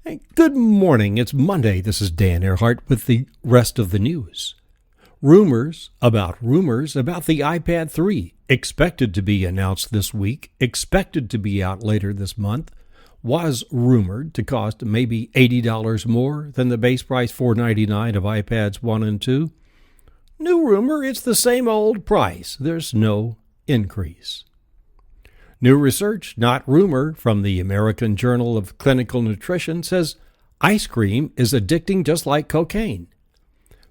Hey, good morning. It's Monday. This is Dan Earhart with the rest of the news. Rumors about the iPad 3, expected to be announced this week, expected to be out later this month, was rumored to cost maybe $80 more than the base price $499 of iPads 1 and 2. New rumor, it's the same old price. There's no increase. New research, not rumor, from the American Journal of Clinical Nutrition says ice cream is addicting just like cocaine.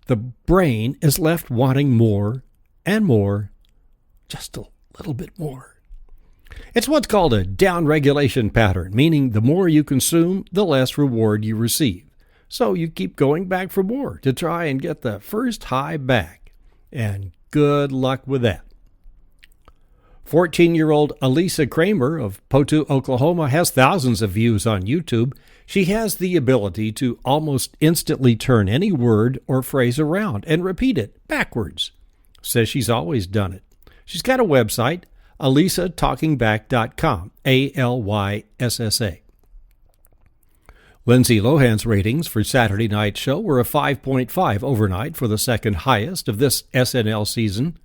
The brain is left wanting more and more, just a little bit more. It's what's called a downregulation pattern, meaning the more you consume, the less reward you receive. So you keep going back for more to try and get the first high back. And good luck with that. 14-year-old Elisa Kramer of Poteau, Oklahoma, has thousands of views on YouTube. She has the ability to almost instantly turn any word or phrase around and repeat it backwards. Says she's always done it. She's got a website, AlysaTalkingBack.com, ALYSSA. Lindsay Lohan's ratings for Saturday night's show were a 5.5 overnight for the second highest of this SNL season,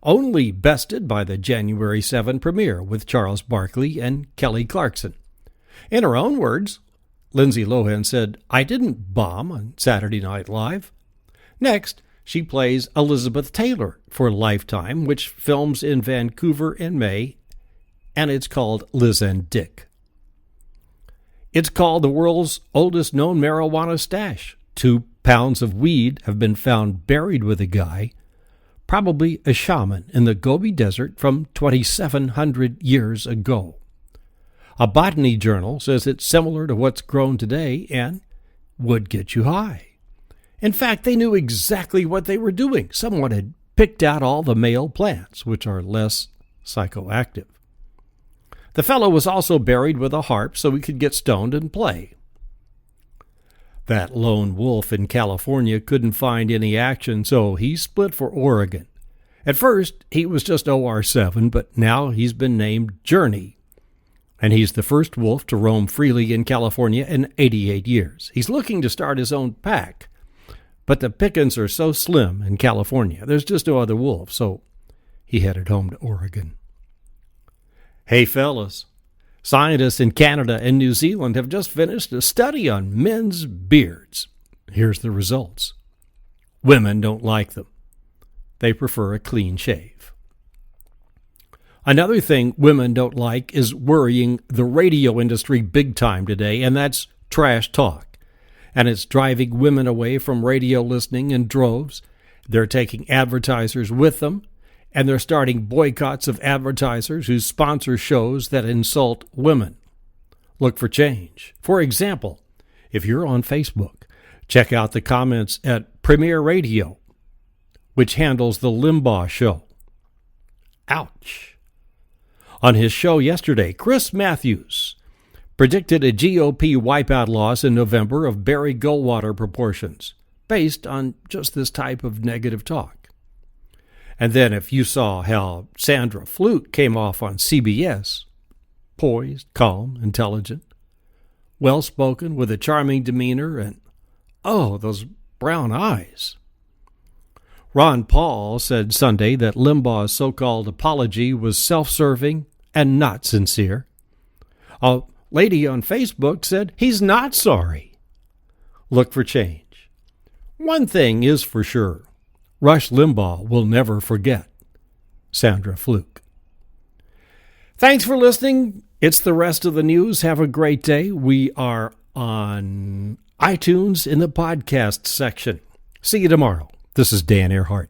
only bested by the January 7 premiere with Charles Barkley and Kelly Clarkson. In her own words, Lindsay Lohan said, "I didn't bomb on Saturday Night Live." Next, she plays Elizabeth Taylor for Lifetime, which films in Vancouver in May, and it's called Liz and Dick. It's called the world's oldest known marijuana stash. 2 pounds of weed have been found buried with a guy, probably a shaman in the Gobi Desert from 2,700 years ago. A botany journal says it's similar to what's grown today and would get you high. In fact, they knew exactly what they were doing. Someone had picked out all the male plants, which are less psychoactive. The fellow was also buried with a harp so he could get stoned and play. That lone wolf in California couldn't find any action, so he split for Oregon. At first, he was just OR7, but now he's been named Journey. And he's the first wolf to roam freely in California in 88 years. He's looking to start his own pack, but the pickings are so slim in California, there's just no other wolf, so he headed home to Oregon. Hey, fellas. Scientists in Canada and New Zealand have just finished a study on men's beards. Here's the results. Women don't like them. They prefer a clean shave. Another thing women don't like is worrying the radio industry big time today, and that's trash talk. And it's driving women away from radio listening in droves. They're taking advertisers with them, and they're starting boycotts of advertisers who sponsor shows that insult women. Look for change. For example, if you're on Facebook, check out the comments at Premier Radio, which handles the Limbaugh Show. Ouch. On his show yesterday, Chris Matthews predicted a GOP wipeout loss in November of Barry Goldwater proportions, based on just this type of negative talk. And then if you saw how Sandra Fluke came off on CBS, poised, calm, intelligent, well-spoken, with a charming demeanor, and, oh, those brown eyes. Ron Paul said Sunday that Limbaugh's so-called apology was self-serving and not sincere. A lady on Facebook said he's not sorry. Look for change. One thing is for sure. Rush Limbaugh will never forget Sandra Fluke. Thanks for listening. It's the rest of the news. Have a great day. We are on iTunes in the podcast section. See you tomorrow. This is Dan Earhart.